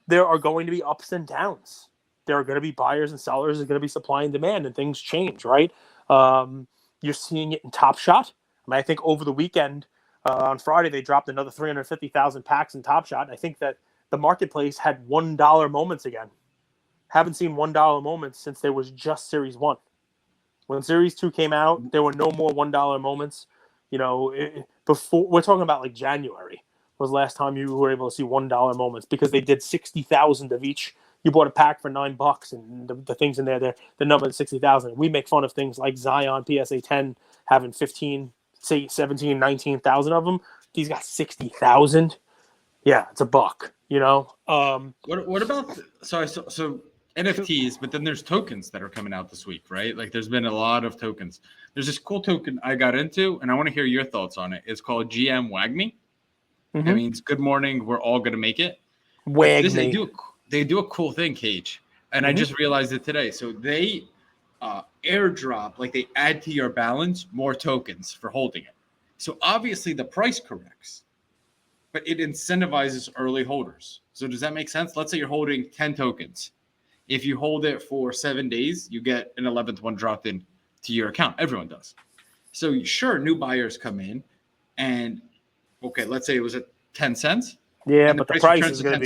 there are going to be ups and downs. There are going to be buyers and sellers. There's going to be supply and demand, and things change, right? You're seeing it in Top Shot. I think over the weekend, on Friday, they dropped another 350,000 packs in Top Shot. I think that the marketplace had $1 moments again. Haven't seen $1 moments since there was just Series 1. When Series 2 came out, there were no more $1 moments. Before we're talking about like January was the last time you were able to see $1 moments because they did 60,000 of each. You bought a pack for $9, and the things in there, the number is 60,000. We make fun of things like Zion PSA 10 having 15, say 17, 19,000 of them. These got 60,000. Yeah, it's $1. What about so NFTs? But then there's tokens that are coming out this week, right? Like there's been a lot of tokens. There's this cool token I got into, and I want to hear your thoughts on it. It's called GM WAGME. Mm-hmm. It means good morning, we're all gonna make it. They do a cool thing, Cage, and I just realized it today. So they airdrop, like they add to your balance more tokens for holding it. So obviously the price corrects, but it incentivizes early holders. So does that make sense? Let's say you're holding 10 tokens. If you hold it for 7 days, you get an 11th one dropped in to your account. Everyone does. So sure, new buyers come in, and okay, let's say it was at 10 cents. Yeah, but the price is going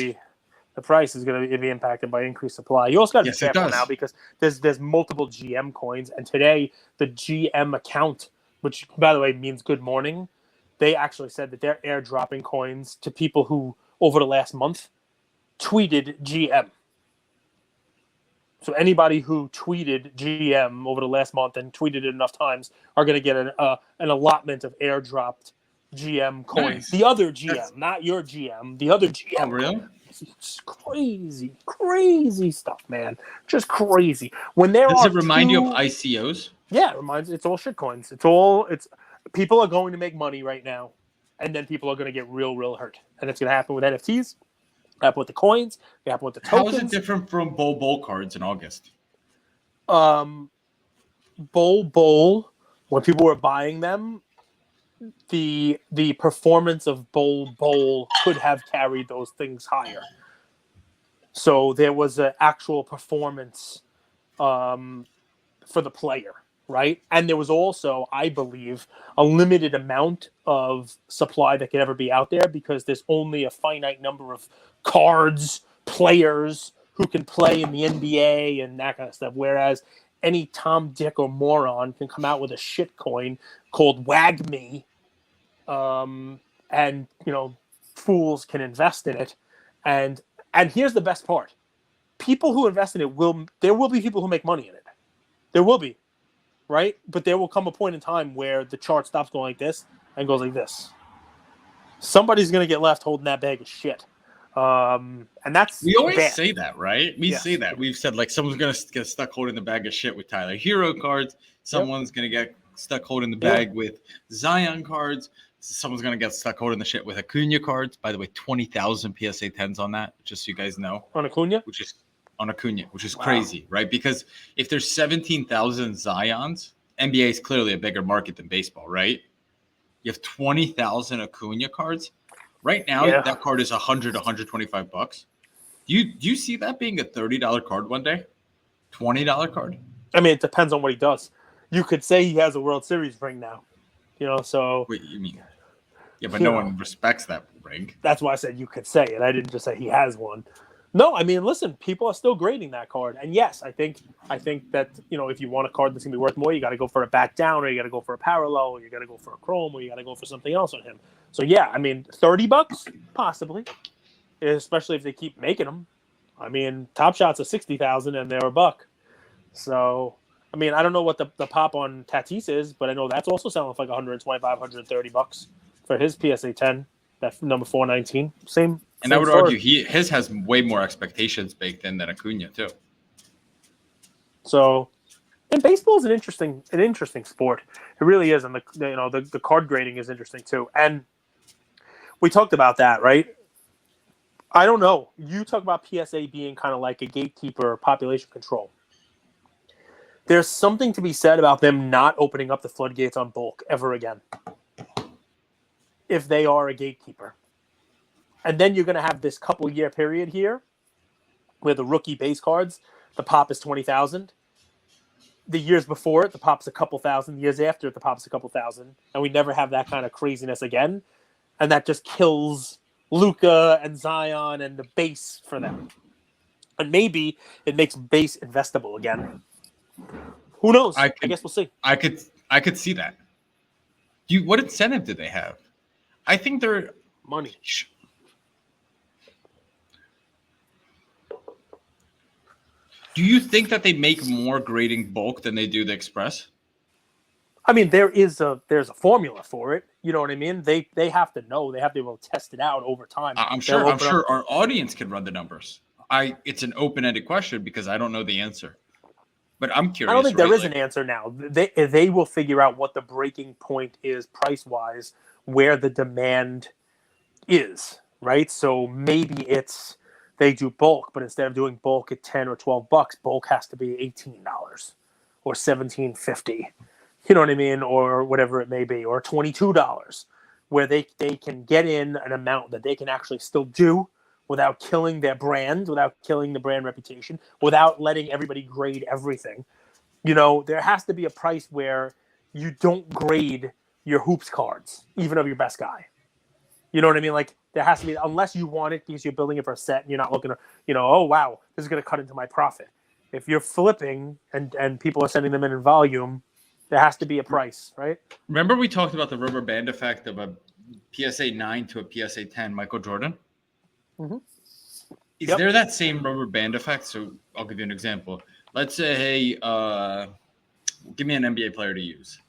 to be impacted by increased supply. You also got to be careful now because there's multiple GM coins, and today the GM account, which by the way means good morning, they actually said that they're airdropping coins to people who over the last month tweeted GM. So anybody who tweeted GM over the last month and tweeted it enough times are going to get an allotment of airdropped GM coins. Nice. The other GM, not your GM, the other GM. Oh, really? It's crazy stuff, man. Just crazy. Does it remind you of ICOs? Yeah, it reminds. It's all shit coins. It's people are going to make money right now, and then people are going to get real hurt, and it's going to happen with NFTs. Happen with the coins. Happen with the tokens. How is it different from Bull cards in August? Bull. When people were buying them, the performance of Bull could have carried those things higher. So there was an actual performance for the player. right? And there was also, I believe, a limited amount of supply that could ever be out there because there's only a finite number of cards, players who can play in the NBA and that kind of stuff. Whereas any Tom, Dick, or moron can come out with a shit coin called Wag Me, and fools can invest in it. And here's the best part: people who invest in it there will be people who make money in it. There will be, right? But there will come a point in time where the chart stops going like this and goes like this. Somebody's going to get left holding that bag of shit. And that's We always bad. say that, right? We say that. We've said like someone's gonna get stuck holding the bag of shit with Tyler Hero cards. Someone's gonna get stuck holding the bag with Zion cards. Someone's gonna get stuck holding the shit with Acuna cards. By the way, 20,000 PSA 10s on that, just so you guys know. On Acuna, which is crazy, right? Because if there's 17,000 Zions, NBA is clearly a bigger market than baseball, right? You have 20,000 Acuna cards. Right now, that card is $125. Do you see that being a $30 card one day? $20 card? I mean, it depends on what he does. You could say he has a World Series ring now, so. Wait, you mean? Yeah, but no one respects that ring. That's why I said you could say it. I didn't just say he has one. No, I mean, listen, people are still grading that card. And yes, I think that, if you want a card that's going to be worth more, you got to go for a back down, or you got to go for a parallel, or you got to go for a chrome, or you got to go for something else on him. So yeah, I mean, $30 possibly, especially if they keep making them. I mean, Top Shots are 60,000 and they're $1. So, I mean, I don't know what the pop on Tatis is, but I know that's also selling for like $125, $130 for his PSA 10. That number 419. Same. And I would argue his has way more expectations baked in than Acuna too. So, and baseball is an interesting sport. It really is, and the card grading is interesting too. And we talked about that, right? I don't know. You talk about PSA being kind of like a gatekeeper, population control. There's something to be said about them not opening up the floodgates on bulk ever again, if they are a gatekeeper. And then you're going to have this couple-year period here where the rookie base cards, the pop is 20,000. The years before it, the pop's a couple thousand. The years after it, the pop's a couple thousand. And we never have that kind of craziness again. And that just kills Luka and Zion and the base for them. And maybe it makes base investable again. Who knows? I guess we'll see. I could see that. What incentive do they have? I think they're money. Do you think that they make more grading bulk than they do the express? I mean, there's a formula for it. You know what I mean? They have to know. They have to be able to test it out over time. I'm sure our audience can run the numbers. It's an open-ended question because I don't know the answer. But I'm curious. I don't think there is an answer now. They will figure out what the breaking point is price-wise, where the demand is, right? So maybe they do bulk, but instead of doing bulk at $10 or $12, bulk has to be $18 or $17.50. You know what I mean? Or whatever it may be, or $22, where they can get in an amount that they can actually still do without killing their brand, without killing the brand reputation, without letting everybody grade everything. There has to be a price where you don't grade your hoops cards, even of your best guy. You know what I mean? Like, there has to be, unless you want it because you're building it for a set and you're not looking to, oh, wow, this is going to cut into my profit. If you're flipping and people are sending them in volume, there has to be a price, right? Remember we talked about the rubber band effect of a PSA 9 to a PSA 10 Michael Jordan? Mm-hmm. Is there that same rubber band effect? So I'll give you an example. Let's say, give me an NBA player to use.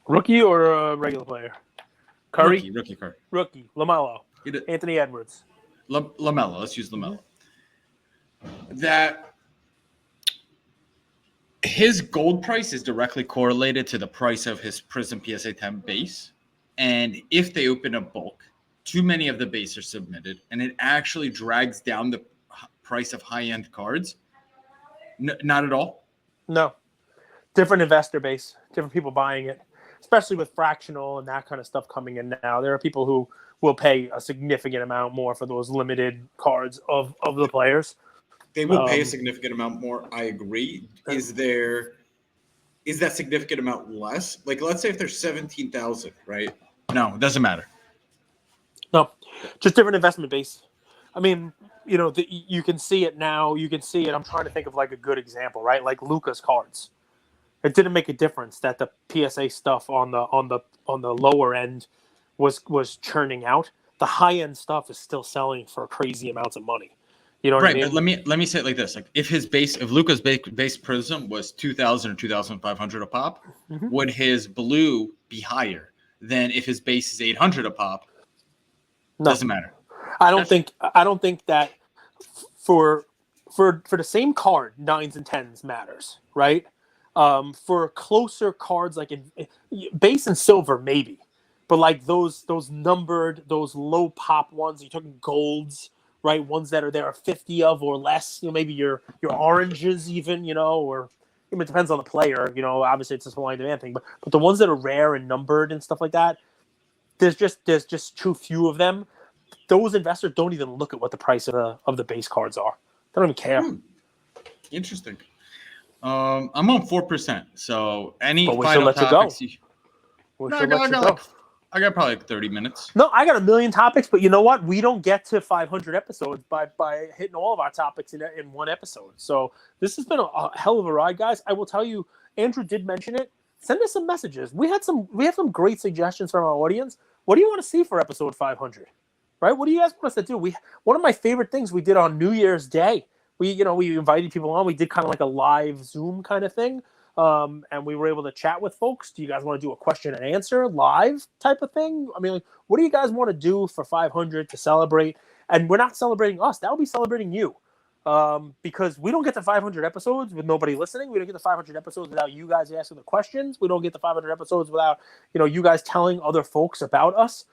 Rookie or a regular player? Curry? Rookie Curry. Rookie. LaMelo. Anthony Edwards. LaMelo. Let's use LaMelo. That his gold price is directly correlated to the price of his Prism PSA 10 base. And if they open up bulk, too many of the base are submitted, and it actually drags down the price of high-end cards. Not at all? No. Different investor base, different people buying it, especially with fractional and that kind of stuff coming in now. There are people who will pay a significant amount more for those limited cards of the players. They will pay a significant amount more. I agree. Is there is that significant amount less? Like, let's say if there's 17,000, right? No, it doesn't matter. No, just different investment base. I mean, you can see it now. You can see it. I'm trying to think of like a good example, right? Like Luca's cards. It didn't make a difference that the PSA stuff on the lower end was churning out. The high end stuff is still selling for crazy amounts of money. You know what I Right, mean? but let me say it like this: like if Luca's base prism was 2,000 or 2,500 a pop, Mhm. would his blue be higher than if his base is 800 a pop? No, Doesn't matter. I don't Gotcha. think that for the same card, nines and tens matters, right? For closer cards like in base and silver, maybe, but like those numbered, those low pop ones, you're talking golds, right? Ones that there are 50 of or less. Maybe your oranges even, or it depends on the player. Obviously it's a supply and demand thing, but the ones that are rare and numbered and stuff like that, there's just too few of them. Those investors don't even look at what the price of the base cards are. They don't even care. Interesting. I'm on 4%. So any But we should final let you go. topics? We No, should let you go. I got probably like 30 minutes. No, I got a million topics, but you know what? We don't get to 500 episodes by hitting all of our topics in one episode. So this has been a hell of a ride, guys. I will tell you, Andrew did mention it. Send us some messages. We have some great suggestions from our audience. What do you want to see for episode 500? Right? What do you guys want us to do? One of my favorite things we did on New Year's Day. We invited people on. We did kind of like a live Zoom kind of thing. And we were able to chat with folks. Do you guys want to do a question and answer live type of thing? I mean, like, what do you guys want to do for 500 to celebrate? And we're not celebrating us. That would be celebrating you. Because we don't get to 500 episodes with nobody listening. We don't get to 500 episodes without you guys asking the questions. We don't get to 500 episodes without, you guys telling other folks about us.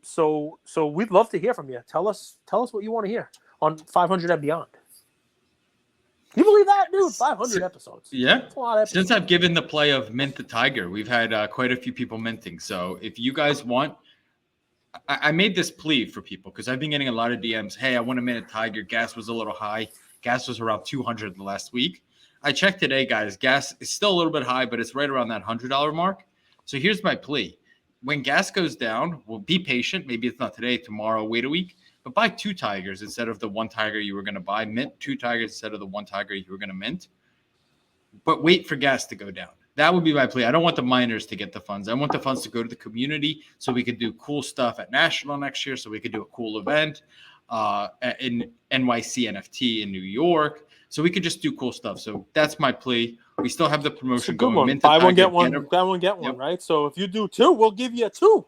So we'd love to hear from you. Tell us what you want to hear on 500 and beyond. Can you believe that, dude? 500 episodes. Yeah. That's a lot of episodes. Since I've given the play of Mint the Tiger, we've had quite a few people minting. So if you guys want, I made this plea for people because I've been getting a lot of DMs. Hey, I want to mint a Tiger. Gas was a little high. Gas was around 200 the last week. I checked today, guys. Gas is still a little bit high, but it's right around that $100 mark. So here's my plea. When gas goes down, well, be patient. Maybe it's not today, tomorrow, wait a week. But buy 2 Tigers instead of the 1 Tiger you were going to buy. Mint 2 Tigers instead of the 1 Tiger you were going to mint. But wait for gas to go down. That would be my plea. I don't want the miners to get the funds. I want the funds to go to the community so we could do cool stuff at National next year, so we could do a cool event in NYC NFT in New York. So we could just do cool stuff. So that's my plea. We still have the promotion good going. One. Mint Buy Tiger, one, get one. yep. Buy one, get one, right? So if you do 2, we'll give you 2.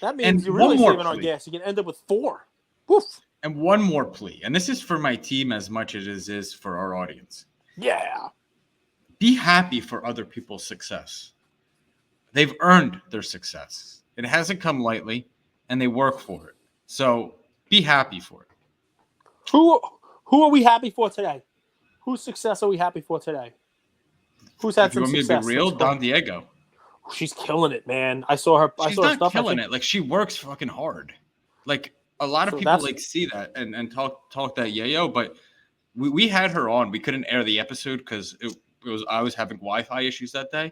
That means And you're really more saving on plea. gas. You can end up with 4. Woof. And one more plea. And this is for my team as much as it is for our audience. Yeah. Be happy for other people's success. They've earned their success. It hasn't come lightly, and they work for it. So be happy for it. Who are we happy for today? Whose success are we happy for today? Who's had some success? You want me to be real? Don Diego. She's killing it, man. I saw her. She's not killing it. Like, she works fucking hard. Like, a lot of people like see that and talk that yayo, but we had her on. We couldn't air the episode because I was having Wi-Fi issues that day.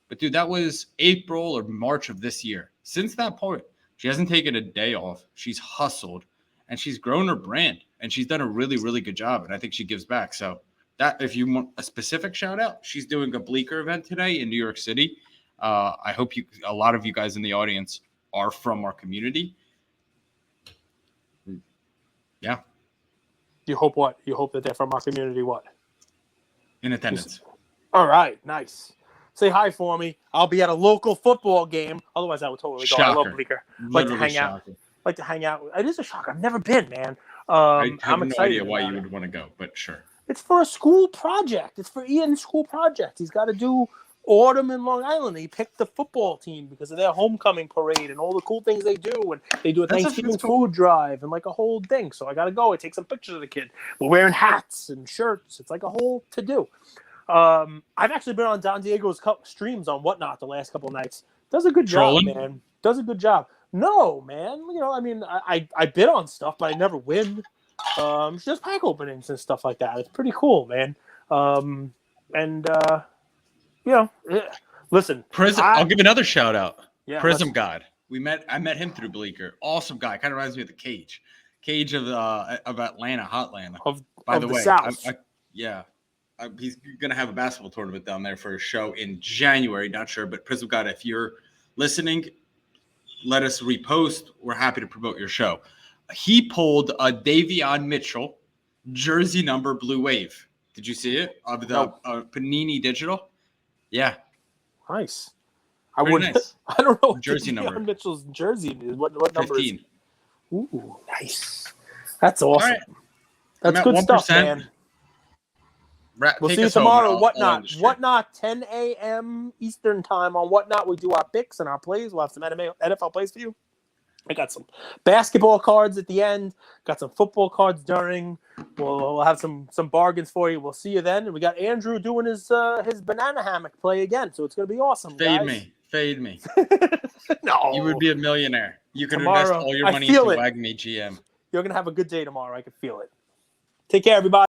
But dude, that was April or March of this year. Since that point, she hasn't taken a day off. She's hustled and she's grown her brand and she's done a really, really good job. And I think she gives back. So that, if you want a specific shout out, she's doing a Bleecker event today in New York City. I hope a lot of you guys in the audience are from our community. Yeah. You hope what? You hope that they're from our community what? In attendance. All right. Nice. Say hi for me. I'll be at a local football game. Otherwise, I would totally go. Shocker. I love Bleecker. Like to hang out. Like to hang out. It is a shock. I've never been, man. I have I'm no idea why you would want to go, but sure. It's for a school project. It's for Ian's school project. He's got to do autumn in Long Island. He picked the football team because of their homecoming parade and all the cool things they do. And they do a Thanksgiving food drive and like a whole thing. So I got to go. I take some pictures of the kid. We're wearing hats and shirts. It's like a whole to-do. I've actually been on Don Diego's streams on Whatnot the last couple of nights. Does a good job, man. Does a good job. No, man. I mean, I bid on stuff, but I never win. Just pack openings and stuff like that. It's pretty cool, man. Listen, Prism. I'll give another shout out. Yeah, Prism God. I met him through Bleecker. Awesome guy. Kind of reminds me of the Cage of Atlanta, Hotlanta. By the the way, South. he's gonna have a basketball tournament down there for a show in January. Not sure, but Prism God, if you're listening, let us repost. We're happy to promote your show. He pulled a Davion Mitchell jersey number blue wave. Did you see it? Of the Panini Digital? Yeah. Nice. Nice. I don't know what Jersey number. Mitchell's jersey is. What number 15. is it? Ooh, nice. That's awesome. Right. That's good stuff, man. We'll see you tomorrow. Whatnot, 10 a.m. Eastern time on Whatnot. We do our picks and our plays. We'll have some NFL plays for you. I got some basketball cards at the end. Got some football cards during. We'll have some bargains for you. We'll see you then. And we got Andrew doing his banana hammock play again. So it's going to be awesome, guys. Fade me. No. You would be a millionaire. You could Tomorrow, invest all your money into WagMe GM. You're going to have a good day tomorrow. I can feel it. Take care, everybody.